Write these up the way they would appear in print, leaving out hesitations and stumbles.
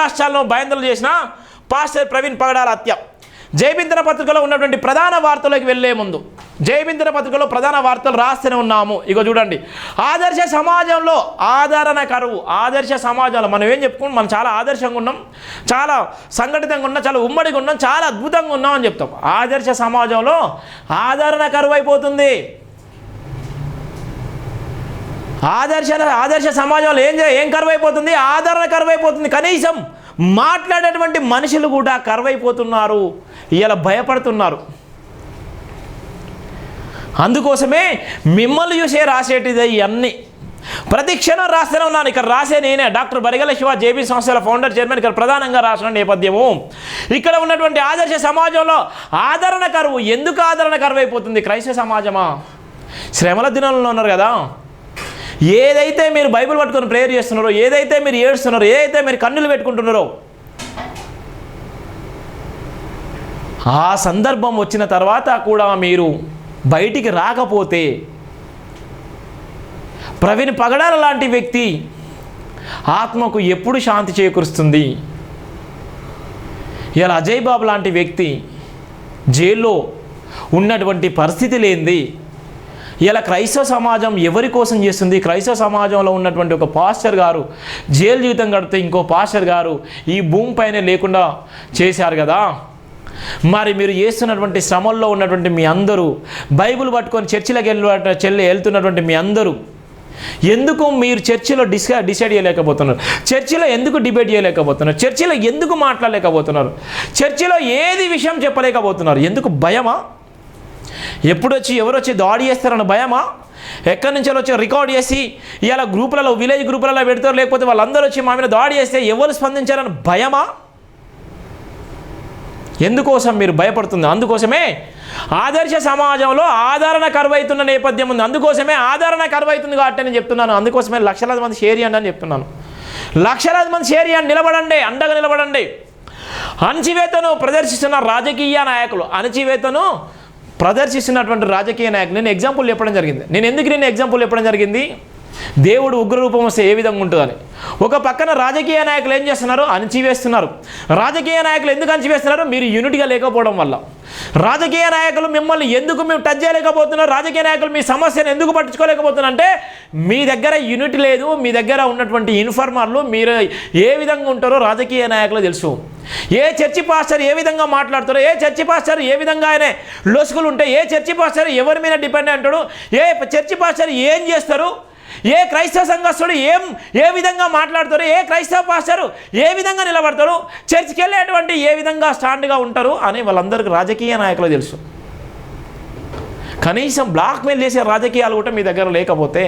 రాష్ట్రాల్లో భయందలు చేసిన పాస్టర్ ప్రవీణ్ పగడాల హత్య. జయబిందన పత్రికలో ఉన్నటువంటి ప్రధాన వార్తలకు వెళ్ళే ముందు జయబిందన పత్రికలో ప్రధాన వార్తలు రాస్తూనే ఉన్నాము. ఇగో చూడండి, ఆదర్శ సమాజంలో ఆదరణ కరువు. ఆదర్శ సమాజంలో మనం ఏం చెప్పుకుంటాం, మనం చాలా ఆదర్శంగా ఉన్నాం, చాలా సంఘటితంగా ఉన్నాం, చాలా ఉమ్మడిగా ఉన్నాం, చాలా అద్భుతంగా ఉన్నాం అని చెప్తాం. ఆదర్శ సమాజంలో ఆదరణ కరువు అయిపోతుంది. ఆదర్శ సమాజంలో ఏం కరువైపోతుంది? ఆదరణ కరువైపోతుంది. కనీసం మాట్లాడేటువంటి మనుషులు కూడా కరువైపోతున్నారు, ఇలా భయపడుతున్నారు. అందుకోసమే మిమ్మల్ని చూసే రాసేటిది ఇవన్నీ. ప్రతి క్షణం రాస్తూనే ఉన్నాను. ఇక్కడ రాసే నేనే, డాక్టర్ బరిగల శివ, జేబీ సంస్థల ఫౌండర్ చైర్మన్. ఇక్కడ ప్రధానంగా రాసిన నేపథ్యము ఇక్కడ ఉన్నటువంటి ఆదర్శ సమాజంలో ఆదరణ కరువు. ఎందుకు ఆదరణ కరువు అయిపోతుంది? క్రైస్తవ సమాజమా? శ్రమల దినాలలో ఉన్నారు కదా. ఏదైతే మీరు బైబిల్ పట్టుకొని ప్రేయర్ చేస్తున్నారో, ఏదైతే మీరు ఏడుస్తున్నారో, ఏదైతే మీరు కన్నులు పెట్టుకుంటున్నారో, ఆ సందర్భం వచ్చిన తర్వాత కూడా మీరు బయటికి రాకపోతే, ప్రవీణ్ పగడాల లాంటి వ్యక్తి ఆత్మకు ఎప్పుడు శాంతి చేకూరుస్తుంది? ఇలా అజయ్ బాబు లాంటి వ్యక్తి జైల్లో ఉన్నటువంటి పరిస్థితి లేనిది ఇలా క్రైస్తవ సమాజం ఎవరి కోసం చేస్తుంది? క్రైస్తవ సమాజంలో ఉన్నటువంటి ఒక పాస్టర్ గారు జైలు జీవితం గడితే ఇంకో పాస్టర్ గారు ఈ భూమిపైనే లేకుండా చేశారు కదా. మరి మీరు చేస్తున్నటువంటి శ్రమల్లో ఉన్నటువంటి మీ అందరూ, బైబిల్ పట్టుకొని చర్చిలకు వెళ్తున్నటువంటి మీ అందరూ, ఎందుకు మీరు చర్చిలో డిసైడ్ చేయలేకపోతున్నారు? చర్చిలో ఎందుకు డిబేట్ చేయలేకపోతున్నారు? చర్చిలో ఎందుకు మాట్లాడలేకపోతున్నారు? చర్చిలో ఏది విషయం చెప్పలేకపోతున్నారు? ఎందుకు? భయమా? ఎప్పుడొచ్చి ఎవరొచ్చి దాడి చేస్తారన్న భయమా? ఎక్కడి నుంచి వచ్చి రికార్డ్ చేసి ఇలా గ్రూపులలో, విలేజ్ గ్రూపులలో పెడతారు, లేకపోతే వాళ్ళందరూ వచ్చి మా మీద దాడి చేస్తే ఎవరు స్పందించారని భయమా? ఎందుకోసం మీరు భయపడుతుంది? అందుకోసమే ఆదర్శ సమాజంలో ఆదరణ కరువైతున్న నేపథ్యం ఉంది. అందుకోసమే ఆదరణ కరువైతుంది కాబట్టి నేను చెప్తున్నాను. అందుకోసమే లక్షలాది మంది షేర్ చేయండి అని చెప్తున్నాను. లక్షలాది మంది షేర్ చేయండి, నిలబడండి, అండగా నిలబడండి. అణచివేతను ప్రదర్శిస్తున్న రాజకీయ నాయకులు, అణచివేతను ప్రదర్శిస్తున్నటువంటి రాజకీయ నాయకులు, నేను ఎగ్జాంపుల్ చెప్పడం జరిగింది. నేను ఎగ్జాంపుల్ చెప్పడం జరిగింది, దేవుడు ఉగ్రరూపం వస్తే ఏ విధంగా ఉంటుందని. ఒక పక్కన రాజకీయ నాయకులు ఏం చేస్తున్నారు? అణచివేస్తున్నారు. రాజకీయ నాయకులు ఎందుకు అణచివేస్తున్నారు? మీరు యూనిట్గా లేకపోవడం వల్ల. రాజకీయ నాయకులు మిమ్మల్ని ఎందుకు మేము టచ్ చేయలేకపోతున్నారు? రాజకీయ నాయకులు మీ సమస్యను ఎందుకు పట్టించుకోలేకపోతున్నారు అంటే మీ దగ్గర యూనిట్ లేదు. మీ దగ్గర ఉన్నటువంటి ఇన్ఫార్మర్లు మీరు ఏ విధంగా ఉంటారో రాజకీయ నాయకులు తెలుసు. ఏ చర్చి పాస్టర్ ఏ విధంగా మాట్లాడతారో, ఏ చర్చి పాస్టర్ ఏ విధంగా ఆయన లోసుకులు ఉంటే, ఏ చర్చి పాస్టర్ ఎవరి మీద డిపెండ్ అంటాడు, ఏ చర్చి పాస్టర్ ఏం చేస్తారు, ఏ క్రైస్తవ సంఘస్థుడు ఏ విధంగా మాట్లాడతారు, ఏ క్రైస్తవ పాస్టరు ఏ విధంగా నిలబడతారు, చర్చికి వెళ్ళేటువంటి ఏ విధంగా స్టాండ్గా ఉంటారు అని వాళ్ళందరికీ రాజకీయ నాయకులు తెలుసు. కనీసం బ్లాక్మెయిల్ చేసే రాజకీయాలు కూడా మీ దగ్గర లేకపోతే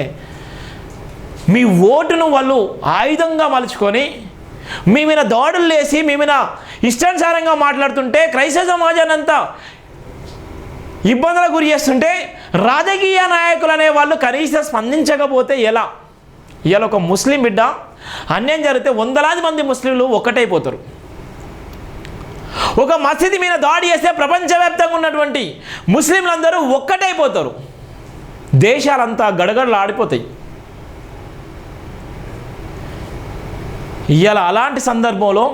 మీ ఓటును వాళ్ళు ఆయుధంగా మలుచుకొని మీ మీద దాడులు వేసి మీ మీద ఇష్టానుసారంగా మాట్లాడుతుంటే, క్రైస్తవ సమాజాన్ని అంతా ఇబ్బందులకు గురి చేస్తుంటే రాజకీయ నాయకులు అనే వాళ్ళు కనీసం స్పందించకపోతే ఎలా? ఇవాళ ఒక ముస్లిం బిడ్డ అన్యాయం జరిగితే వందలాది మంది ముస్లింలు ఒక్కటైపోతారు. ఒక మసీదు మీద దాడి చేస్తే ప్రపంచవ్యాప్తంగా ఉన్నటువంటి ముస్లింలందరూ ఒక్కటైపోతారు. దేశాలంతా గడగడలాడిపోతాయి. ఇవాళ అలాంటి సందర్భంలో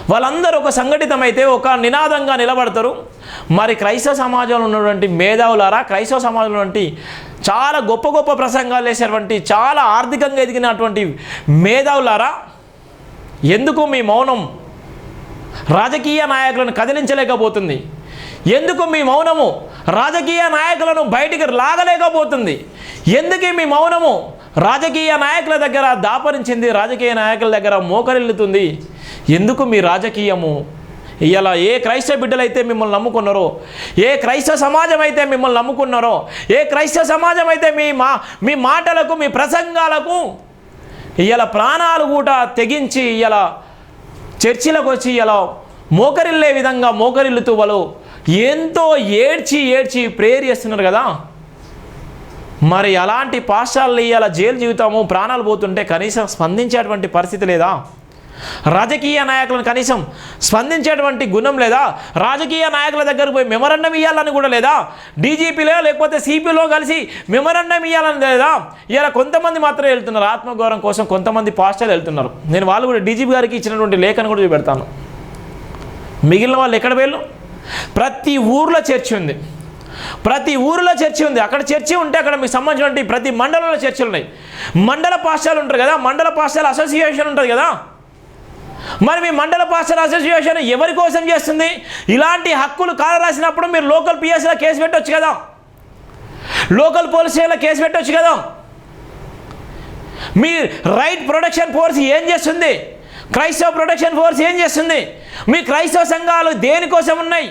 వాళ్ళందరూ ఒక సంఘటితమైతే ఒక నినాదంగా నిలబడతారు. మరి క్రైస్తవ సమాజంలో ఉన్నటువంటి మేధావులారా, క్రైస్తవ సమాజంలో ఉన్నటువంటి చాలా గొప్ప గొప్ప ప్రసంగాలు చేసేటువంటి, చాలా ఆర్థికంగా ఎదిగినటువంటి మేధావులారా, ఎందుకు మీ మౌనం రాజకీయ నాయకులను కదిలించలేకపోతుంది? ఎందుకు మీ మౌనము రాజకీయ నాయకులను బయటికి లాగలేకపోతుంది? ఎందుకు మీ మౌనము రాజకీయ నాయకుల దగ్గర దాపరించింది, రాజకీయ నాయకుల దగ్గర మోకరిల్లుతుంది? ఎందుకు మీ రాజకీయము? ఇలా ఏ క్రైస్తవ బిడ్డలైతే మిమ్మల్ని నమ్ముకున్నారో, ఏ క్రైస్తవ సమాజం అయితే మిమ్మల్ని నమ్ముకున్నారో, ఏ క్రైస్తవ సమాజం అయితే మీ మాటలకు, మీ ప్రసంగాలకు ఇలా ప్రాణాలు కూడా తెగించి ఇలా చర్చిలకు వచ్చి ఇలా మోకరిల్లే విధంగా మోకరిల్లుతూ వాళ్ళు ఎంతో ఏడ్చి ప్రేయర్ చేస్తున్నారు కదా. మరి అలాంటి పాస్టర్లు ఇలా జైలు జీవితము, ప్రాణాలు పోతుంటే కనీసం స్పందించేటువంటి పరిస్థితి లేదా? రాజకీయ నాయకులను కనీసం స్పందించేటువంటి గుణం లేదా? రాజకీయ నాయకుల దగ్గరకు పోయి మెమరాండం ఇవ్వాలని కూడా లేదా? డీజీపీలో లేకపోతే సిపిలో కలిసి మెమరాండం ఇవ్వాలని లేదా? ఇలా కొంతమంది మాత్రమే వెళ్తున్నారు ఆత్మగౌరవం కోసం, కొంతమంది పాస్టర్లు వెళ్తున్నారు. నేను వాళ్ళు కూడా డీజీపీ గారికి ఇచ్చినటువంటి లేఖను కూడా చూపెడతాను. మిగిలిన వాళ్ళు ఎక్కడ వెళ్ళు? ప్రతి ఊర్లో చర్చి ఉంది, ప్రతి ఊరిలో చర్చి ఉంది. అక్కడ చర్చి ఉంటే అక్కడ మీకు సంబంధించినటువంటి ప్రతి మండలంలో చర్చలు ఉన్నాయి. మండల పాస్టర్లు ఉంటారు కదా, మండల పాస్టర్ల అసోసియేషన్ ఉంటుంది కదా. మరి మీ మండల పాస్టర్ అసోసియేషన్ ఎవరి కోసం చేస్తుంది? ఇలాంటి హక్కులు కాలరాసినప్పుడు మీరు లోకల్ పిఎస్లో కేసు పెట్టవచ్చు కదా, లోకల్ పోలీస్ స్టేషన్లో కేసు పెట్టవచ్చు కదా. మీ రైట్ ప్రొటెక్షన్ ఫోర్స్ ఏం చేస్తుంది? క్రైస్తవ ప్రొటెక్షన్ ఫోర్స్ ఏం చేస్తుంది? మీ క్రైస్తవ సంఘాలు దేనికోసం ఉన్నాయి?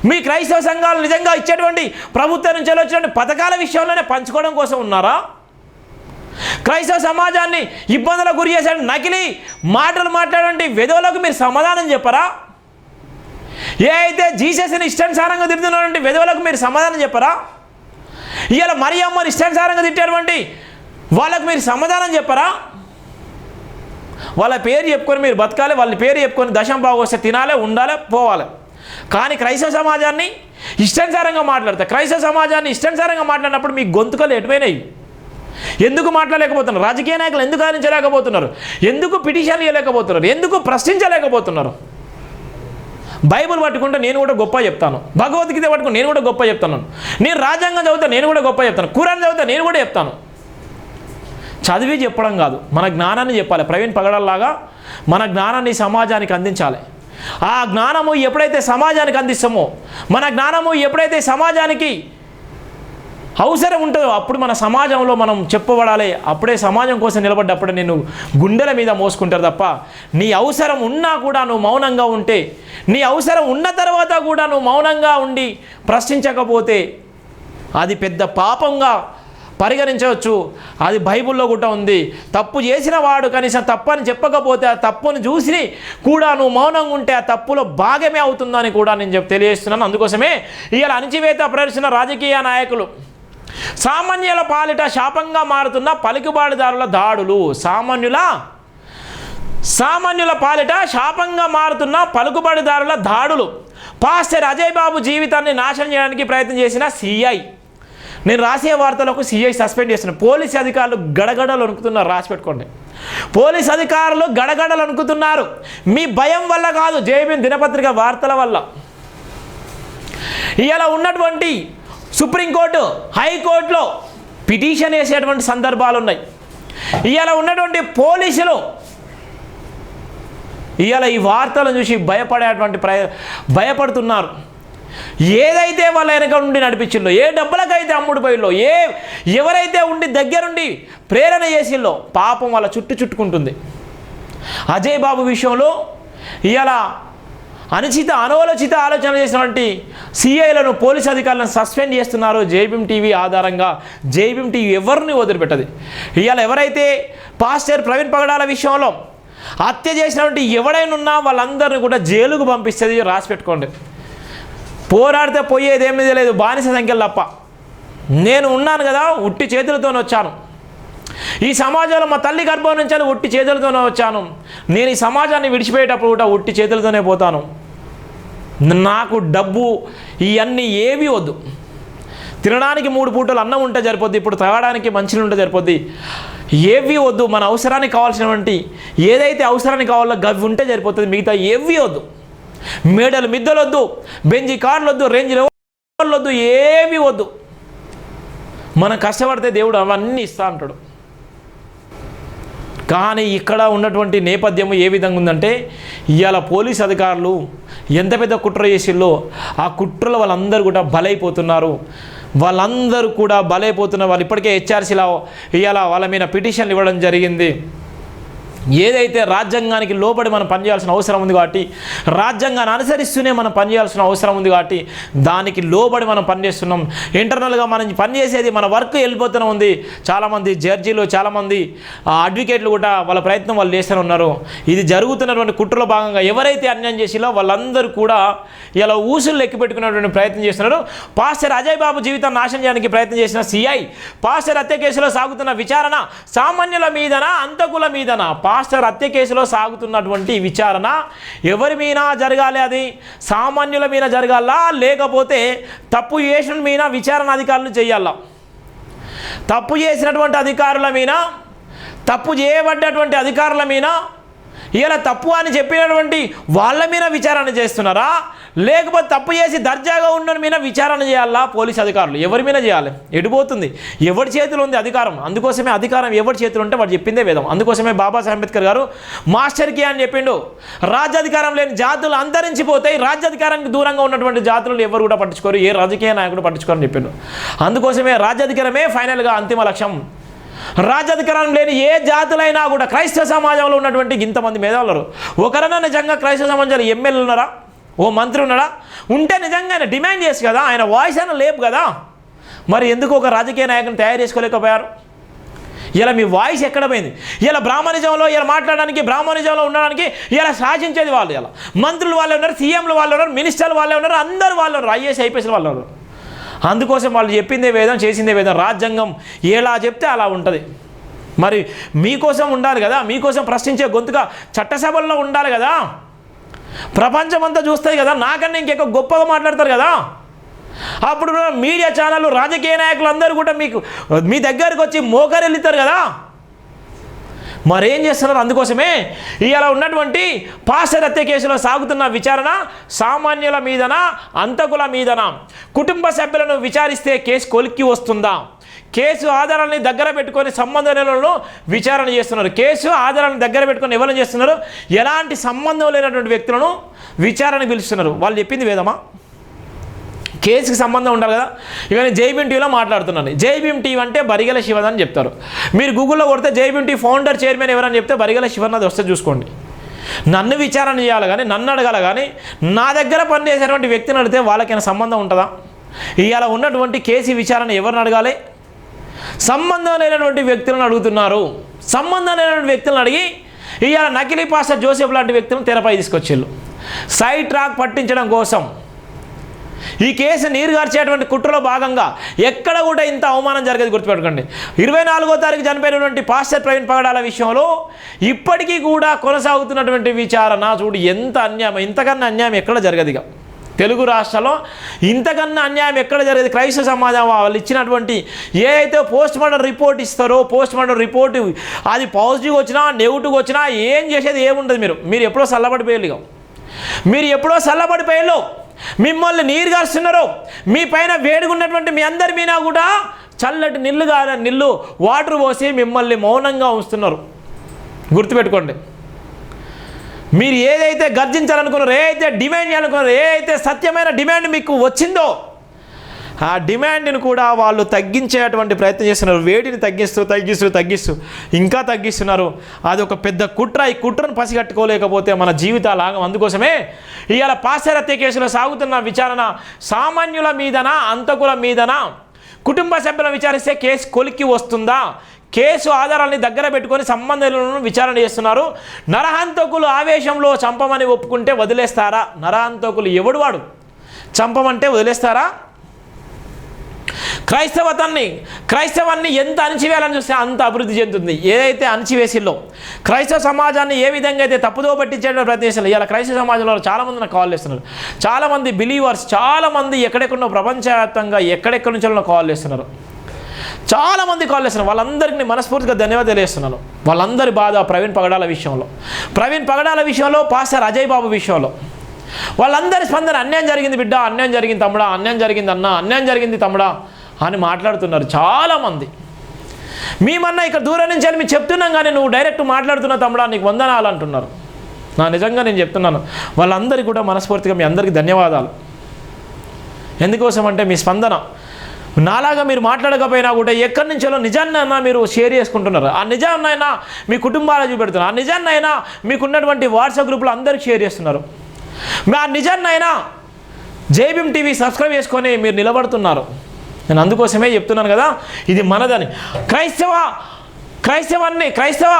మీ క్రైస్తవ సంఘాలు నిజంగా ఇచ్చేటువంటి ప్రభుత్వం నుంచి వచ్చినటువంటి పథకాల విషయంలోనే పంచుకోవడం కోసం ఉన్నారా? క్రైస్తవ సమాజాన్ని ఇబ్బందులకు గురి చేసే నకిలీ మాటలు మాట్లాడే వెధవలకు మీరు సమాధానం చెప్పరా? ఏ అయితే జీసస్ని ఇష్టానుసారంగా తిడుతున్నటువంటి వెధవలకు మీరు సమాధానం చెప్పరా? ఇవాళ మరియమ్మని ఇష్టానుసారంగా తిట్టేటువంటి వాళ్ళకు మీరు సమాధానం చెప్పరా? వాళ్ళ పేరు చెప్పుకొని మీరు బతకాలి, వాళ్ళ పేరు చెప్పుకొని దశం బాగు వస్తే తినాలి, ఉండాలి, పోవాలి. కానీ క్రైస్తవ సమాజాన్ని ఇష్టానుసారంగా మాట్లాడతారు. క్రైస్తవ సమాజాన్ని ఇష్టానుసారంగా మాట్లాడినప్పుడు మీ గొంతుకలు ఎటువైనాయి? ఎందుకు మాట్లాడలేకపోతున్నారు? రాజకీయ నాయకులు ఎందుకు ఆలోచించలేకపోతున్నారు? ఎందుకు పిటిషన్లు ఇవ్వలేకపోతున్నారు? ఎందుకు ప్రశ్నించలేకపోతున్నారు? బైబిల్ పట్టుకుంటే నేను కూడా గొప్ప చెప్తాను, భగవద్గీత పట్టుకుంటే నేను కూడా గొప్ప చెప్తాను, నేను రాజ్యాంగం చదివితే నేను కూడా గొప్ప చెప్తాను, ఖురాన్ చదివితే నేను కూడా చెప్తాను. చదివి చెప్పడం కాదు, మన జ్ఞానాన్ని చెప్పాలి. ప్రవీణ్ పగడల్లాగా మన జ్ఞానాన్ని సమాజానికి అందించాలి. ఆ జ్ఞానము ఎప్పుడైతే సమాజానికి అందిస్తామో, మన జ్ఞానము ఎప్పుడైతే సమాజానికి అవసరం ఉంటుందో అప్పుడు మన సమాజంలో మనం చెప్పబడాలి. అప్పుడే సమాజం కోసం నిలబడ్డప్పుడు నేను గుండెల మీద మోసుకుంటారు తప్ప, నీ అవసరం ఉన్నా కూడా నువ్వు మౌనంగా ఉంటే, నీ అవసరం ఉన్న తర్వాత కూడా నువ్వు మౌనంగా ఉండి ప్రశ్నించకపోతే అది పెద్ద పాపంగా పరిగణించవచ్చు. అది బైబిల్లో కూడా ఉంది. తప్పు చేసిన వాడు కనీసం తప్పని చెప్పకపోతే ఆ తప్పును చూసి కూడా నువ్వు మౌనంగా ఉంటే ఆ తప్పులో భాగమే అవుతుందని కూడా నేను తెలియజేస్తున్నాను. అందుకోసమే ఇవాళ అణచివేత ప్రదర్శన రాజకీయ నాయకులు సామాన్యుల పాలిట శాపంగా మారుతున్న పలుకుబాటుదారుల దాడులు, సామాన్యుల పాలిట శాపంగా మారుతున్న పలుకుబాటుదారుల దాడులు. పాస్టర్ అజయ్ బాబు జీవితాన్ని నాశనం చేయడానికి ప్రయత్నం చేసిన సిఐ. నేను రాసే వార్తలకు సిఐ సస్పెండ్ చేస్తున్నాను. పోలీసు అధికారులు గడగడలు వణుకుతున్నారు, రాసి పెట్టుకోండి. పోలీసు అధికారులు గడగడలు వణుకుతున్నారు. మీ భయం వల్ల కాదు, జేబీఎం దినపత్రిక వార్తల వల్ల. ఇలా ఉన్నటువంటి సుప్రీంకోర్టు, హైకోర్టులో పిటిషన్ వేసేటువంటి సందర్భాలు ఉన్నాయి. ఇవాళ ఉన్నటువంటి పోలీసులు ఇవాళ ఈ వార్తలను చూసి భయపడుతున్నారు. ఏదైతే వాళ్ళ వెనక నుండి నడిపించిందో, ఏ డబ్బులకైతే అమ్ముడు పోయిల్లో, ఎవరైతే ఉండి దగ్గరుండి ప్రేరణ చేసిల్లో పాపం వాళ్ళ చుట్టుకుంటుంది. అజయ్ బాబు విషయంలో ఇవాళ అనాలోచిత ఆలోచన చేసినటువంటి సిఐలను, పోలీసు అధికారులను సస్పెండ్ చేస్తున్నారు. జేబీఎం టీవీ ఆధారంగా జేబీఎం టీవీ ఎవరిని వదిలిపెట్టదు. ఇవాళ ఎవరైతే పాస్టర్ ప్రవీణ్ పగడాల విషయంలో హత్య చేసినటువంటి ఎవడైనా ఉన్నా వాళ్ళందరినీ కూడా జైలుకు పంపిస్తుంది, రాసి పెట్టుకోండి. పోరాడితే పోయేదేమీ లేదు, బానిస సంఖ్యలు తప్ప. నేను ఉన్నాను కదా, ఉట్టి చేతులతోనే వచ్చాను. ఈ సమాజంలో మా తల్లి గర్భం నుంచి ఉట్టి చేతులతోనే వచ్చాను. నేను ఈ సమాజాన్ని విడిచిపోయేటప్పుడు కూడా ఉట్టి చేతులతోనే పోతాను. నాకు డబ్బు ఇవన్నీ ఏవి వద్దు. తినడానికి 3 పూటలు అన్నం ఉంటే సరిపోద్ది, ఇప్పుడు తాగడానికి మంచినీళ్ళు ఉంటే సరిపోద్ది. ఏవి వద్దు. మన అవసరానికి కావాల్సినటువంటి ఏదైతే అవసరానికి కావాలో గవి ఉంటే సరిపోతుంది, మిగతా ఏవి వద్దు. మేడలు మిద్దలు వద్దు, బెంజి కార్లు వద్దు, రేంజ్ రోవర్లు వద్దు, ఏవి వద్దు. మనం కష్టపడితే దేవుడు అవన్నీ ఇస్తా అంటాడు. కానీ ఇక్కడ ఉన్నటువంటి నేపథ్యం ఏ విధంగా ఉందంటే, ఇవాళ పోలీస్ అధికారులు ఎంత పెద్ద కుట్ర చేసిల్లో ఆ కుట్రలో వాళ్ళందరూ కూడా బలైపోతున్నారు. వాళ్ళు ఇప్పటికే హెచ్ఆర్సీలో ఇవాళ వాళ్ళ మీద పిటిషన్లు ఇవ్వడం జరిగింది. ఏదైతే రాజ్యాంగానికి లోబడి మనం పనిచేయాల్సిన అవసరం ఉంది కాబట్టి, రాజ్యాంగాన్ని అనుసరిస్తూనే మనం పనిచేయాల్సిన అవసరం ఉంది కాబట్టి దానికి లోబడి మనం పనిచేస్తున్నాం. ఇంటర్నల్గా మనం పనిచేసేది మన వర్క్ వెళ్ళిపోతూనే ఉంది. చాలామంది జడ్జీలు, చాలామంది అడ్వకేట్లు కూడా వాళ్ళ ప్రయత్నం వాళ్ళు చేస్తూనే ఉన్నారు. ఇది జరుగుతున్నటువంటి కుట్రలో భాగంగా ఎవరైతే అన్యాయం చేసిలో వాళ్ళందరూ కూడా ఇలా ఊసులు ఎక్కిపెట్టుకునేటువంటి ప్రయత్నం చేస్తున్నారు. పాస్టర్ అజయ్ బాబు జీవితాన్ని నాశనం చేయడానికి ప్రయత్నం చేసిన సిఐ, పాస్టర్ హత్య కేసులో సాగుతున్న విచారణ సామాన్యుల మీదనా అంతకుల మీదనా? పాస్టర్ హత్య కేసులో సాగుతున్నటువంటి విచారణ ఎవరి మీద జరగాలి? అది సామాన్యుల మీద జరగాలా, లేకపోతే తప్పు చేసిన మీద విచారణ అధికారులు చేయాలా? తప్పు చేసినటువంటి అధికారుల మీద, తప్పు చేయబడ్డటువంటి అధికారుల మీద, ఇలా తప్పు అని చెప్పినటువంటి వాళ్ళ మీద విచారణ చేస్తున్నారా, లేకపోతే తప్పు చేసి దర్జాగా ఉన్న మీద విచారణ చేయాలా పోలీస్ అధికారులు? ఎవరి మీద చేయాలి? ఎడిపోతుంది? ఎవరి చేతిలో ఉంది అధికారం? అందుకోసమే అధికారం ఎవరి చేతిలో ఉంటే వాడు చెప్పిందే వేదం. అందుకోసమే బాబాసాహెబ్ అంబేద్కర్ గారు మాస్టర్కి అని చెప్పిండు, రాజ్యాధికారం లేని జాతులు అంతరించిపోతాయి, రాజ్యాధికారానికి దూరంగా ఉన్నటువంటి జాతులను ఎవరు కూడా పట్టించుకోరు, ఏ రాజకీయ నాయకుడు పట్టించుకోరని చెప్పిండు. అందుకోసమే రాజ్యాధికారమే ఫైనల్గా అంతిమ లక్ష్యం. రాజ్యాధికారం లేని ఏ జాతులైనా కూడా క్రైస్తవ సమాజంలో ఉన్నటువంటి ఇంతమంది మేధావులు ఒకరైనా నిజంగా క్రైస్తవ సమాజంలో ఎమ్మెల్యేలు ఉన్నారా, ఓ మంత్రి ఉన్నాడా? ఉంటే నిజంగా ఆయన డిమాండ్ చేసి కదా, ఆయన వాయిస్ అయినా లేపు కదా. మరి ఎందుకు ఒక రాజకీయ నాయకుని తయారు చేసుకోలేకపోయారు? ఇలా మీ వాయిస్ ఎక్కడ పోయింది? ఇలా బ్రాహ్మణిజంలో ఇలా మాట్లాడడానికి, బ్రాహ్మణిజంలో ఉండడానికి ఇలా శాసించేది వాళ్ళు, ఇలా మంత్రులు వాళ్ళే ఉన్నారు, సీఎంలు వాళ్ళే ఉన్నారు, మినిస్టర్లు వాళ్ళే ఉన్నారు, అందరూ వాళ్ళు ఉన్నారు, ఐఏఎస్ ఐపీఎస్ వాళ్ళు ఉన్నారు. అందుకోసం వాళ్ళు చెప్పిందే వేదం, చేసిందే వేదం. రాజ్యాంగం ఎలా చెప్తే అలా ఉంటుంది. మరి మీకోసం ఉండాలి కదా, మీకోసం ప్రశ్నించే గొంతుగా చట్టసభల్లో ఉండాలి కదా, ప్రపంచమంతా చూస్తుంది కదా, నాకన్నా ఇంకెక్కువ గొప్పగా మాట్లాడతారు కదా. అప్పుడు మీడియా ఛానళ్ళు, రాజకీయ నాయకులు అందరూ కూడా మీ దగ్గరకు వచ్చి మోకరెళ్తారు కదా. మరేం చేస్తున్నారు? అందుకోసమే ఇలా ఉన్నటువంటి పాస్టర్ హత్య కేసులో సాగుతున్న విచారణ సామాన్యుల మీదన, అంతకుల మీదన, కుటుంబ సభ్యులను విచారిస్తే కేసు కొలిక్కి వస్తుందా? కేసు ఆధారాలని దగ్గర పెట్టుకొని సంబంధాలను విచారణ చేస్తున్నారు. కేసు ఆధారాలను దగ్గర పెట్టుకొని ఎవరు చేస్తున్నారు? ఎలాంటి సంబంధం లేనటువంటి వ్యక్తులను విచారణ పిలుస్తున్నారు. వాళ్ళు చెప్పింది వేదమా? కేసుకి సంబంధం ఉండాలి కదా. ఇక నేను జైభీమ్ టీవీలో మాట్లాడుతున్నాను. జైభీమ్ టీవీ అంటే బరిగెల శివన్ అని చెప్తారు. మీరు గూగుల్లో కొడితే జైభీమ్ టీవీ ఫౌండర్ చైర్మన్ ఎవరని చెప్తే బరిగెల శివన్ అది వస్తే చూసుకోండి. నన్ను విచారణ చేయాలి కానీ, నన్ను అడగాలి కానీ, నా దగ్గర పనిచేసేటువంటి వ్యక్తిని అడిగితే వాళ్ళకైనా సంబంధం ఉంటుందా? ఇవాళ ఉన్నటువంటి కేసు విచారణ ఎవరిని అడగాలి? సంబంధం లేనటువంటి వ్యక్తులను అడుగుతున్నారు. సంబంధం లేనటువంటి వ్యక్తులను అడిగి ఇవాళ నకిలీ పాస్టర్ జోసెఫ్ లాంటి వ్యక్తులను తెరపై తీసుకొచ్చేళ్ళు సైడ్ ట్రాక్ పట్టించడం కోసం. ఈ కేసు నీరుగార్చేటువంటి కుట్రలో భాగంగా ఎక్కడ కూడా ఇంత అవమానం జరగదు, గుర్తుపెట్టుకోండి. 24వ తారీఖు చనిపోయినటువంటి పాస్టర్ ప్రవీణ్ పగడాల విషయంలో ఇప్పటికీ కూడా కొనసాగుతున్నటువంటి విచారణ చూడు ఎంత అన్యాయం. ఇంతకన్నా అన్యాయం ఎక్కడ జరగదు. ఇక తెలుగు రాష్ట్రాల్లో ఇంతకన్నా అన్యాయం ఎక్కడ జరిగేది? క్రైస్తవ సమాజం వాళ్ళు ఇచ్చినటువంటి ఏ అయితే పోస్ట్ మార్టం రిపోర్ట్ ఇస్తారో, పోస్ట్ మార్టం రిపోర్ట్ అది పాజిటివ్ వచ్చినా నెగిటివ్ వచ్చినా ఏం చేసేది ఏముండదు. మీరు ఎప్పుడో చల్లబడిపోయారు. మీరు ఎప్పుడో చల్లబడిపోయారు. మిమ్మల్ని నీరు కాస్తున్నారు. మీ పైన వేడుకున్నటువంటి మీ అందరి మీద కూడా చల్లటి నీళ్ళు వాటర్ పోసి మిమ్మల్ని మౌనంగా ఉంచుతున్నారు. గుర్తుపెట్టుకోండి. మీరు ఏదైతే గర్జించాలనుకున్నారో, ఏదైతే డిమాండ్ చేయాలనుకున్నారో, ఏదైతే సత్యమైన డిమాండ్ మీకు వచ్చిందో ఆ డిమాండ్ని కూడా వాళ్ళు తగ్గించేటువంటి ప్రయత్నం చేస్తున్నారు. వేడిని తగ్గిస్తూ ఇంకా తగ్గిస్తున్నారు. అది ఒక పెద్ద కుట్ర. ఈ కుట్రను పసిగట్టుకోలేకపోతే మన జీవితాలు ఆగం. అందుకోసమే ఇవాళ పాస్టర్ హత్య కేసులో సాగుతున్న విచారణ సామాన్యుల మీదన, అంతకుల మీదన, కుటుంబ సభ్యులను విచారిస్తే కేసు కొలిక్కి వస్తుందా? కేసు ఆధారాలని దగ్గర పెట్టుకొని సంబంధాలను విచారణ చేస్తున్నారు. నరహంతకులు ఆవేశంలో చంపమని ఒప్పుకుంటే వదిలేస్తారా? నరహంతకులు ఎవడు వాడు? చంపమంటే వదిలేస్తారా? క్రైస్తవాన్ని ఎంత అణిచివేయాలని చూస్తే అంత అభివృద్ధి చెందుతుంది. ఏదైతే అణిచివేసిల్లో క్రైస్తవ సమాజాన్ని ఏ విధంగా అయితే తప్పుదో పట్టించేటువంటి ప్రయత్నిస్తున్నారు. ఇలా క్రైస్తవ సమాజంలో చాలామంది నాకు కాల్ చేస్తున్నారు. చాలామంది బిలీవర్స్, చాలామంది ఎక్కడెక్కడో ప్రపంచవ్యాప్తంగా ఎక్కడెక్కడి నుంచో కాల్ చేస్తున్నారు. చాలామంది కాల్ చేస్తున్నారు. వాళ్ళందరికీ మనస్ఫూర్తిగా ధన్యవాదాలు తెలియజేస్తున్నాను. వాళ్ళందరి బాధ ప్రవీణ్ పగడాల విషయంలో, పాస్టర్ అజయ్ బాబు విషయంలో వాళ్ళందరి స్పందన అన్యాయం జరిగింది బిడ్డ, అన్యాయం జరిగింది తమ్ముడా, అన్యాయం జరిగింది అన్న, అన్యాయం జరిగింది తమ్ముడా అని మాట్లాడుతున్నారు చాలామంది. మేమన్నా ఇక్కడ దూరం నుంచి అని మేము చెప్తున్నాం కానీ నువ్వు డైరెక్ట్ మాట్లాడుతున్నావు తమ్ముడా, నీకు వందనాలు అంటున్నారు. నిజంగా నేను చెప్తున్నాను. వాళ్ళందరికీ కూడా మనస్ఫూర్తిగా మీ అందరికీ ధన్యవాదాలు. ఎందుకోసం అంటే మీ స్పందన నాలాగా మీరు మాట్లాడకపోయినా కూడా ఎక్కడి నుంచో నిజాన్నైనా మీరు షేర్ చేసుకుంటున్నారు. ఆ నిజాన్నైనా మీ కుటుంబాలు చూపెడుతున్నారు. ఆ నిజాన్నైనా మీకున్నటువంటి వాట్సాప్ గ్రూపులో అందరికీ షేర్ చేస్తున్నారు. ఆ నిజాన్నైనా జైభీమ్ టీవీ సబ్స్క్రైబ్ చేసుకొని మీరు నిలబడుతున్నారు. నేను అందుకోసమే చెప్తున్నాను కదా, ఇది మనదని. క్రైస్తవ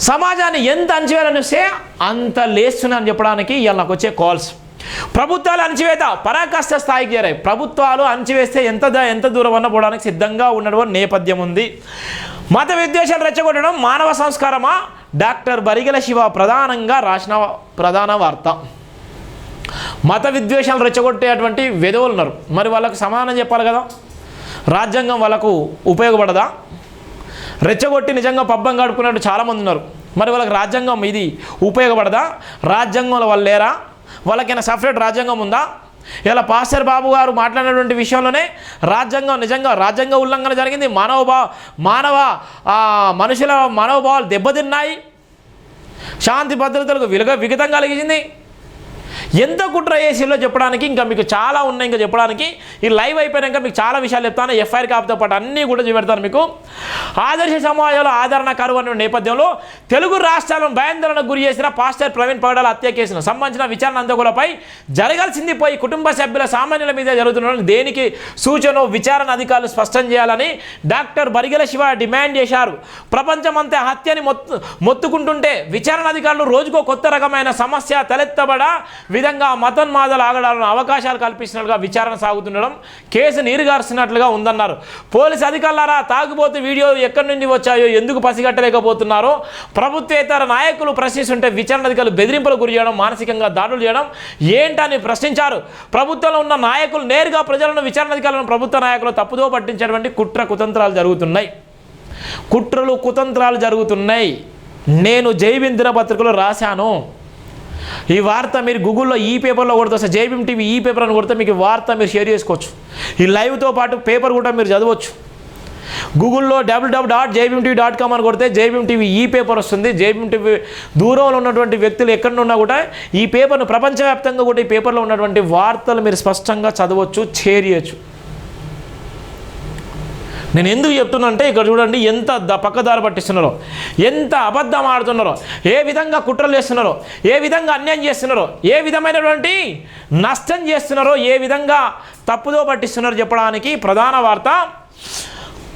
సమాజాన్ని ఎంత అణచివేయాలని వస్తే అంత లేస్తున్నాను చెప్పడానికి ఇవాళ నాకు వచ్చే కాల్స్. ప్రభుత్వాలు అణచివేత పరాకాష్ఠ స్థాయికి చేరాయి. ప్రభుత్వాలు అణచివేస్తే ఎంత దూరం అన్న పోవడానికి సిద్ధంగా ఉన్నటువంటి నేపథ్యం ఉంది. మత విద్వేషాలు రెచ్చగొట్టడం మానవ సంస్కారమా? డాక్టర్ బరిగెల శివ ప్రధానంగా రాసిన ప్రధాన వార్త. మత విద్వేషాలు రెచ్చగొట్టేటువంటి వెధవులు ఉన్నారు, మరి వాళ్ళకు సమాధానం చెప్పాలి కదా. రాజ్యాంగం వాళ్ళకు ఉపయోగపడదా? రెచ్చగొట్టి నిజంగా పబ్బం గడుపుకున్నట్టు చాలామంది ఉన్నారు, మరి వాళ్ళకి రాజ్యాంగం ఇది ఉపయోగపడదా? రాజ్యాంగంలో వాళ్ళు లేరా? వాళ్ళకైనా సపరేట్ రాజ్యాంగం ఉందా? ఇలా పాస్టర్ బాబు గారు మాట్లాడినటువంటి విషయంలోనే రాజ్యాంగం నిజంగా రాజ్యాంగ ఉల్లంఘన జరిగింది. మనుషుల మనోభావాలు దెబ్బతిన్నాయి, శాంతి భద్రతలకు విఘాతం కలిగింది. ఎంత కుట్ర చేసిలో చెప్పడానికి ఇంకా మీకు చాలా ఉన్నాయి. ఇంకా చెప్పడానికి ఈ లైవ్ అయిపోయాక మీకు చాలా విషయాలు చెప్తాను. ఎఫ్ఐఆర్ కాపుతో పాటు అన్నీ కూడా చూపెడతాను మీకు. ఆదర్శ సమాజంలో ఆదరణ కరువు అనే నేపథ్యంలో తెలుగు రాష్ట్రాలను భయాందోళనకు గురి చేసిన పాస్టర్ ప్రవీణ్ పగడాల హత్య కేసును సంబంధించిన విచారణ అంతకులపై జరగాల్సింది పోయి కుటుంబ సభ్యుల సామాన్యుల మీద జరుగుతున్న దేనికి సూచన విచారణ అధికారులు స్పష్టం చేయాలని డాక్టర్ బరిగెల శివ డిమాండ్ చేశారు. ప్రపంచమంతా హత్యని మొత్తుకుంటుంటే విచారణ అధికారులు రోజుకో కొత్త రకమైన సమస్య తలెత్తబడ విధంగా మతోన్మాదాలు ఆగడాలను అవకాశాలు కల్పిస్తున్నట్లుగా విచారణ సాగుతుండడం కేసు నీరుగారుస్తున్నట్లుగా ఉందన్నారు. పోలీసు అధికారులారా, తాగుబోతు వీడియో ఎక్కడి నుండి వచ్చాయో ఎందుకు పసిగట్టలేకపోతున్నారో ప్రభుత్వేతర నాయకులు ప్రశ్నిస్తుంటే విచారణ అధికారులు బెదిరింపులకు గురి చేయడం, మానసికంగా దాడులు చేయడం ఏంటని ప్రశ్నించారు. ప్రభుత్వంలో ఉన్న నాయకులు నేరుగా ప్రజలను, విచారణ అధికారులను ప్రభుత్వ నాయకులు తప్పుదో పట్టించేటువంటి కుతంత్రాలు జరుగుతున్నాయి. నేను జైభీం దినపత్రికలో రాశాను. ఈ వార్త మీరు గూగుల్లో ఈ పేపర్లో కొడితే వస్తే జైభీం టీవీ ఈ పేపర్ అని కొడితే మీకు వార్త మీరు షేర్ చేసుకోవచ్చు. ఈ లైవ్తో పాటు పేపర్ కూడా మీరు చదవచ్చు. గూగుల్లో www.jbimtv.com అని కొడితే జైభీం టీవీ ఈ పేపర్ వస్తుంది. జైభీం టీవీ దూరంలో ఉన్నటువంటి వ్యక్తులు ఎక్కడున్నా కూడా ఈ పేపర్ను ప్రపంచవ్యాప్తంగా కూడా ఈ పేపర్లో ఉన్నటువంటి వార్తలు మీరు స్పష్టంగా చదవచ్చు, షేర్ చేయొచ్చు. నేను ఎందుకు చెప్తున్నా అంటే ఇక్కడ చూడండి ఎంత పక్కదారి పట్టిస్తున్నారో, ఎంత అబద్ధం ఆడుతున్నారో, ఏ విధంగా కుట్రలు చేస్తున్నారో, ఏ విధంగా అన్యాయం చేస్తున్నారో, ఏ విధమైనటువంటి నష్టం చేస్తున్నారో, ఏ విధంగా తప్పుదో పట్టిస్తున్నారో చెప్పడానికి ప్రధాన వార్త.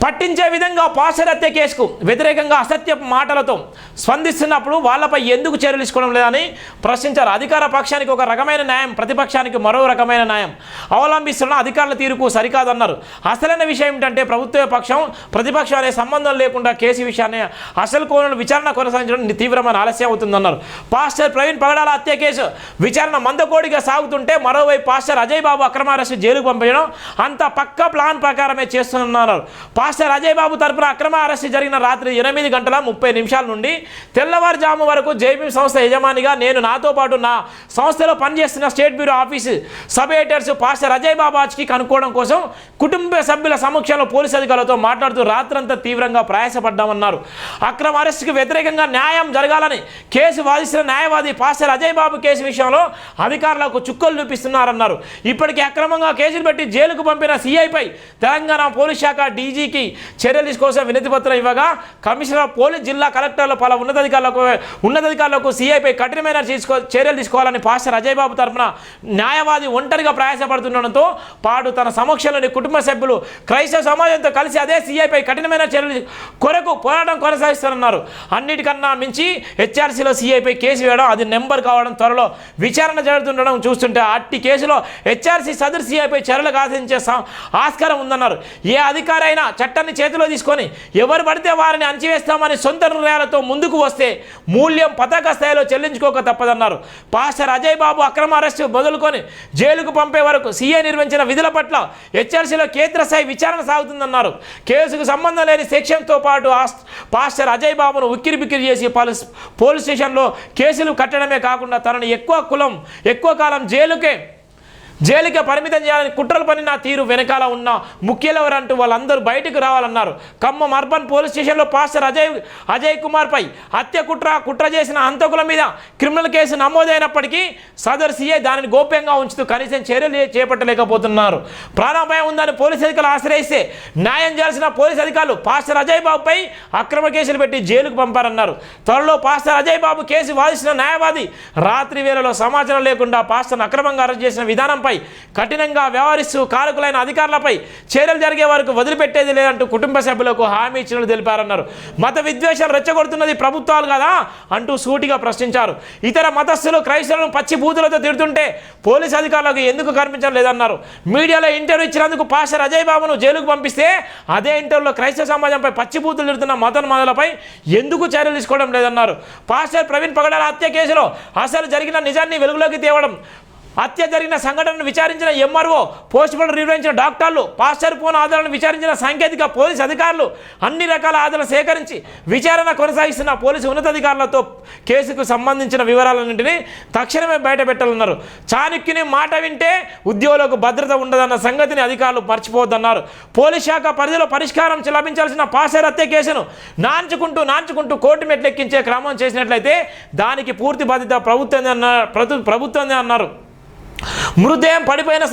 పట్టించే విధంగా పాస్టర్ హత్య కేసుకు వ్యతిరేకంగా అసత్య మాటలతో స్పందిస్తున్నప్పుడు వాళ్ళపై ఎందుకు చర్యలు తీసుకోవడం లేదని ప్రశ్నించారు. అధికార పక్షానికి ఒక రకమైన న్యాయం, ప్రతిపక్షానికి మరో రకమైన న్యాయం అవలంబిస్తున్న అధికారుల తీరుకు సరికాదన్నారు. అసలైన విషయం ఏంటంటే ప్రభుత్వ పక్షం ప్రతిపక్షం అనే సంబంధం లేకుండా కేసు విషయాన్ని అసలు కోణంలో విచారణ కొనసాగించడం తీవ్రమైన ఆలస్యం అవుతుందన్నారు. పాస్టర్ ప్రవీణ్ పగడాల హత్య కేసు విచారణ మందకోడిగా సాగుతుంటే మరోవైపు పాస్టర్ అజయ్ బాబు అక్రమ అరెస్టు జైలుకు పంపించడం అంత పక్క ప్లాన్ ప్రకారమే చేస్తున్నారు. పాస్టర్ అజయ్ బాబు తరపున అక్రమ అరెస్టు జరిగిన రాత్రి 8:30 నుండి తెల్లవారుజాము వరకు జైభీం సంస్థ యజమానిగా నేను, నాతో పాటు నా సంస్థలో పనిచేస్తున్న state bureau office sub editors pastor Ajay బాబాజ్కి కనుక్కోవడం కోసం కుటుంబ సభ్యుల సమక్షంలో పోలీసు అధికారులతో మాట్లాడుతూ రాత్రంతా తీవ్రంగా ప్రయాసపడ్డామన్నారు. అక్రమ అరెస్టుకు వ్యతిరేకంగా న్యాయం జరగాలని కేసు వాదిస్తున్న న్యాయవాది పాస్టర్ అజయ్ బాబు కేసు విషయంలో అధికారులకు చుక్కలు చూపిస్తున్నారన్నారు. ఇప్పటికీ అక్రమంగా కేసులు పెట్టి జైలుకు పంపిన సిఐపై తెలంగాణ పోలీస్ శాఖ డీజీకి చర్యలు తీసుకోవాల్సిన వినతి పత్రం ఇవ్వగా కమిషనర్ పోలీస్ జిల్లా కలెక్టర్లు పలు ఉన్నతాధికారులకు సిఐపై కఠినమైన చర్యలు తీసుకోవాలని పాస్టర్ అజయ్ బాబు తరఫున న్యాయవాది ఒంటరిగా ప్రయాసపడుతుండడంతో పాటు తన సమక్షంలోని కుటుంబ సభ్యులు క్రైస్తవ సమాజంతో కలిసి అదే సిఐపై కఠినమైన చర్యలు కొరకు పోరాటం కొనసాగిస్తారన్నారు. అన్నిటికన్నా మించి హెచ్ఆర్సీలో సిఐపై కేసు వేయడం, అది నెంబర్ కావడం, త్వరలో విచారణ జరుగుతుండడం చూస్తుంటే అట్టి కేసులో హెచ్ఆర్సీ సదరు సిఐపై చర్యలకు ఆశించే ఆస్కారం ఉందన్నారు. ఏ అధికారి అయినా చట్టాన్ని చేతిలో తీసుకొని ఎవరు పడితే వారిని అణచివేస్తామని సొంత నిర్ణయాలతో ముందుకు వస్తే మూల్యం పతాక స్థాయిలో చెల్లించుకోక తప్పదన్నారు. పాస్టర్ అజయ్ బాబు అక్రమ అరెస్టు మొదలుకొని జైలుకు పంపే వరకు సీఏ నిర్వహించిన విధుల పట్ల హెచ్ఆర్సీలో కేంద్రస్థాయి విచారణ సాగుతుందన్నారు. కేసుకు సంబంధం లేని సెక్షన్తో పాటు పాస్టర్ అజయ్ బాబును ఉక్కిరిబిక్కిరి చేసి పోలీస్ స్టేషన్లో కేసులు కట్టడమే కాకుండా తనని ఎక్కువ కాలం జైలుకే పరిమితం చేయాలని కుట్రలు పనిన తీరు వెనకాల ఉన్న ముఖ్యులెవరంటూ వాళ్ళందరూ బయటకు రావాలన్నారు. ఖమ్మం అర్బన్ పోలీస్ స్టేషన్లో పాస్టర్ అజయ్ కుమార్పై హత్య కుట్ర చేసిన హంతకుల మీద క్రిమినల్ కేసు నమోదైనప్పటికీ సదర్ సీఐ దానిని గోప్యంగా ఉంచుతూ కనీసం చర్యలు చేపట్టలేకపోతున్నారు. ప్రాణాపాయం ఉందని పోలీసు అధికారులు ఆశ్రయిస్తే న్యాయం చేయాల్సిన పోలీసు అధికారులు పాస్టర్ అజయ్ బాబుపై అక్రమ కేసులు పెట్టి జైలుకు పంపారన్నారు. త్వరలో పాస్టర్ అజయ్ బాబు కేసు వాదిస్తున్న న్యాయవాది రాత్రి వేళలో సమాచారం లేకుండా పాస్టర్ను అక్రమంగా అరెస్ట్ చేసిన విధానంపై సంఘటనలపై కఠినంగా వ్యవహరిస్తూ కారకులైన అధికారులపై చర్యలు జరిగే వరకు వదిలిపెట్టేది లేదంటూ కుటుంబ సభ్యులకు హామీ ఇచ్చినట్లు తెలిపారన్నారు. మత విద్వేషాలు రెచ్చగొడుతున్నది ప్రభుత్వాలు కదా అంటూ సూటిగా ప్రశ్నించారు. ఇతర మతస్థులు క్రైస్తవులను పచ్చి బూతులతో తిడుతుంటే పోలీసు అధికారులకు ఎందుకు కనిపించడం లేదన్నారు. మీడియాలో ఇంటర్వ్యూ ఇచ్చినందుకు పాస్టర్ అజయ్ బాబును జైలుకు పంపిస్తే అదే ఇంటర్వ్యూలో క్రైస్తవ సమాజంపై పచ్చి బూతులు తిడుతున్న మతోన్మాదులపై ఎందుకు చర్యలు తీసుకోవడం లేదన్నారు. పాస్టర్ ప్రవీణ్ పగడాల హత్య కేసులో అసలు జరిగిన నిజాన్ని వెలుగులోకి తేవడం, హత్య జరిగిన సంఘటనను విచారించిన ఎంఆర్ఓ, పోస్ట్మార్టం నిర్వహించిన డాక్టర్లు, పాస్టర్ ఫోన్ ఆధారాలను విచారించిన సాంకేతిక పోలీసు అధికారులు అన్ని రకాల ఆధారాలు సేకరించి విచారణ కొనసాగిస్తున్న పోలీసు ఉన్నతాధికారులతో కేసుకు సంబంధించిన వివరాలన్నింటినీ తక్షణమే బయటపెట్టాలన్నారు. చాణక్యుని మాట వింటే ఉద్యోగులకు భద్రత ఉండదన్న సంగతిని అధికారులు మర్చిపోవద్దన్నారు. పోలీస్ శాఖ పరిధిలో పరిష్కారం లభించాల్సిన పాస్టర్ హత్య కేసును నాంచుకుంటూ కోర్టు మెట్లెక్కించే క్రమం చేసినట్లయితే దానికి పూర్తి బాధ్యత ప్రభుత్వమే అన్నారు. మృతదేహం పడిపోయిన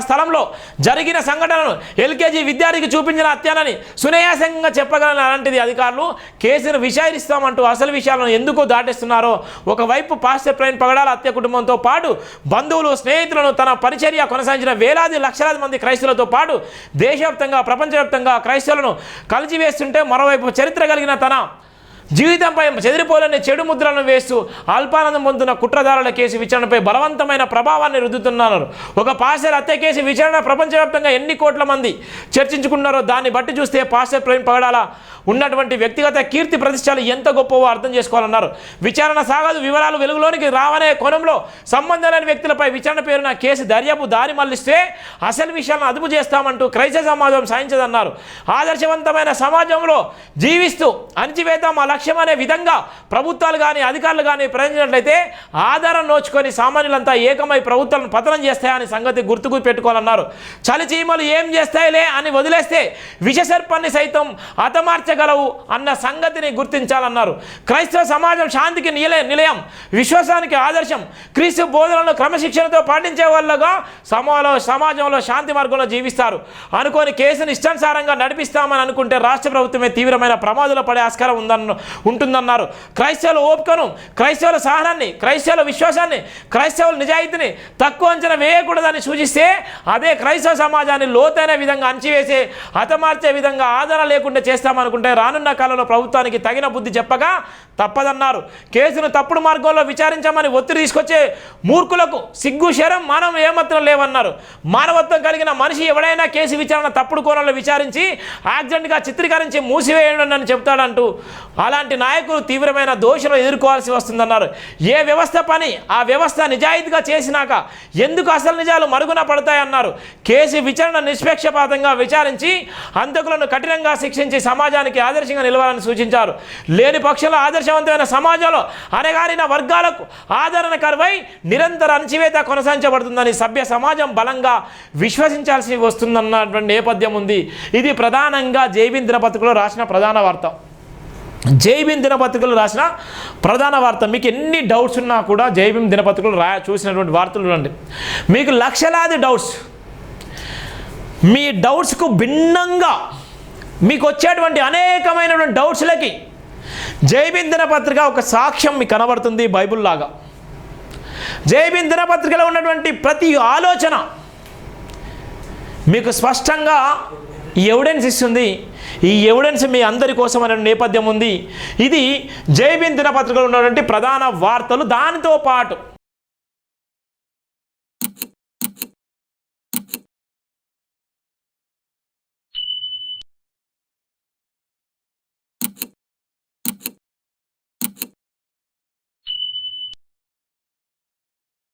స్థలంలో జరిగిన సంఘటనను ఎల్కేజీ విద్యార్థికి చూపించిన హత్యానని సునాయాసంగా చెప్పగలను. అలాంటిది అధికారులు కేసును విచారిస్తామంటూ అసలు విషయాలను ఎందుకు దాటేస్తున్నారో. ఒకవైపు పాస్టర్ ప్రవీణ్ పగడాల హత్య కుటుంబంతో పాటు బంధువులు, స్నేహితులను తన పరిచర్య కొనసాగించిన వేలాది లక్షలాది మంది క్రైస్తవులతో పాటు దేశవ్యాప్తంగా ప్రపంచవ్యాప్తంగా క్రైస్తవులను కలిసివేస్తుంటే మరోవైపు చరిత్ర కలిగిన తన జీవితంపై చెదిరిపోలేని చెడు ముద్రలను వేస్తూ అల్పానందం పొందుతున్న కుట్రదారుల కేసు విచారణపై బలవంతమైన ప్రభావాన్ని రుద్దుతున్నారు. ఒక పాస్టర్ హత్య కేసు విచారణ ప్రపంచవ్యాప్తంగా ఎన్ని కోట్ల మంది చర్చించుకున్నారో దాన్ని బట్టి చూస్తే పాస్టర్ ప్రవీణ్ పగడాల ఉన్నటువంటి వ్యక్తిగత కీర్తి ప్రతిష్టలు ఎంత గొప్పవో అర్థం చేసుకోవాలన్నారు. విచారణ సాగదు, వివరాలు వెలుగులోనికి రావనే కోణంలో సంబంధం లేని వ్యక్తులపై విచారణ పేరున కేసు దర్యాప్తు దారి మళ్లిస్తే అసలు విషయాలను అదుపు చేస్తామంటూ క్రైస్తవ సమాజం సాధించదన్నారు. ఆదర్శవంతమైన సమాజంలో జీవిస్తూ అణచివేత మా లక్ష్యం అనే విధంగా ప్రభుత్వాలు కానీ అధికారులు కానీ ప్రయత్నించినట్లయితే ఆధారం నోచుకొని సామాన్యులంతా ఏకమై ప్రభుత్వాలను పతనం చేస్తాయని సంగతి గుర్తుకు పెట్టుకోవాలన్నారు. చలి చీమలు ఏం చేస్తాయిలే అని వదిలేస్తే విషసర్పాన్ని సైతం హతమార్చగలవు అన్న సంగతిని గుర్తించాలన్నారు. క్రైస్తవ సమాజం శాంతికి నిలయం, విశ్వాసానికి ఆదర్శం, క్రీస్తు బోధనలను క్రమశిక్షణతో పాటించే వాళ్ళగా సమాజంలో శాంతి మార్గంలో జీవిస్తారు. అనుకోని కేసును ఇష్టానుసారంగా నడిపిస్తామని అనుకుంటే రాష్ట్ర ప్రభుత్వమే తీవ్రమైన ప్రమాదంలో పడే ఆస్కారం ఉంటుందన్నారు. క్రైస్తవుల ఓపికను, క్రైస్తవుల సహనాన్ని, క్రైస్తవుల విశ్వాసాన్ని, క్రైస్తవుల నిజాయితీని తక్కువ అంచనా వేయకూడదని సూచిస్తే అదే క్రైస్తవ సమాజాన్ని లోతైన విధంగా అణచివేసే హతమార్చే విధంగా ఆదరణ లేకుండా చేస్తామనుకుంటే రానున్న కాలంలో ప్రభుత్వానికి తగిన బుద్ధి చెప్పగా తప్పదన్నారు. కేసును తప్పుడు మార్గంలో విచారించామని ఒత్తిడి తీసుకొచ్చే మూర్ఖులకు సిగ్గు శరం మానవం ఏమాత్రం లేవన్నారు. మానవత్వం కలిగిన మనిషి ఎవడైనా కేసు విచారణ తప్పుడు కోణంలో విచారించి యాక్సిడెంట్గా చిత్రీకరించి మూసివేయండి అని చెప్తాడంటూ అలాంటి నాయకులు తీవ్రమైన దోషులు ఎదుర్కోవాల్సి వస్తుందన్నారు. ఏ వ్యవస్థ పని ఆ వ్యవస్థ నిజాయితీగా చేసినాక ఎందుకు అసలు నిజాలు మరుగున పడతాయన్నారు. కేసు విచారణ నిష్పక్షపాతంగా విచారించి హంతకులను కఠినంగా శిక్షించి సమాజానికి ఆదర్శంగా నిలవాలని సూచించారు. లేని పక్షంలో ఆదర్శవంతమైన సమాజంలో అణగారిన వర్గాలకు ఆదరణ కరువై నిరంతర అణచివేత కొనసాగించబడుతుందని సభ్య సమాజం బలంగా విశ్వసించాల్సి వస్తుందన్నటువంటి నేపథ్యం ఉంది. ఇది ప్రధానంగా జైబీన్ దినపత్రికలో రాసిన ప్రధాన వార్త. జైబీన్ దినపత్రికలు రాసిన ప్రధాన వార్త. మీకు ఎన్ని డౌట్స్ ఉన్నా కూడా జైబీన్ దినపత్రికలు చూసినటువంటి వార్తలు చూడండి. మీకు లక్షలాది డౌట్స్, మీ డౌట్స్కు భిన్నంగా మీకు వచ్చేటువంటి అనేకమైనటువంటి డౌట్స్లకి జైబీన్ దినపత్రిక ఒక సాక్ష్యం మీకు కనబడుతుంది బైబుల్ లాగా. జైబీన్ దినపత్రికలో ఉన్నటువంటి ప్రతి ఆలోచన మీకు స్పష్టంగా ఎవిడెన్స్ ఇస్తుంది. ఈ ఎవిడెన్స్ మీ అందరి కోసం అనే నేపథ్యం ఉంది. ఇది జైబీన్ దినపత్రికలో ఉన్నటువంటి ప్రధాన వార్తలు. దానితో పాటు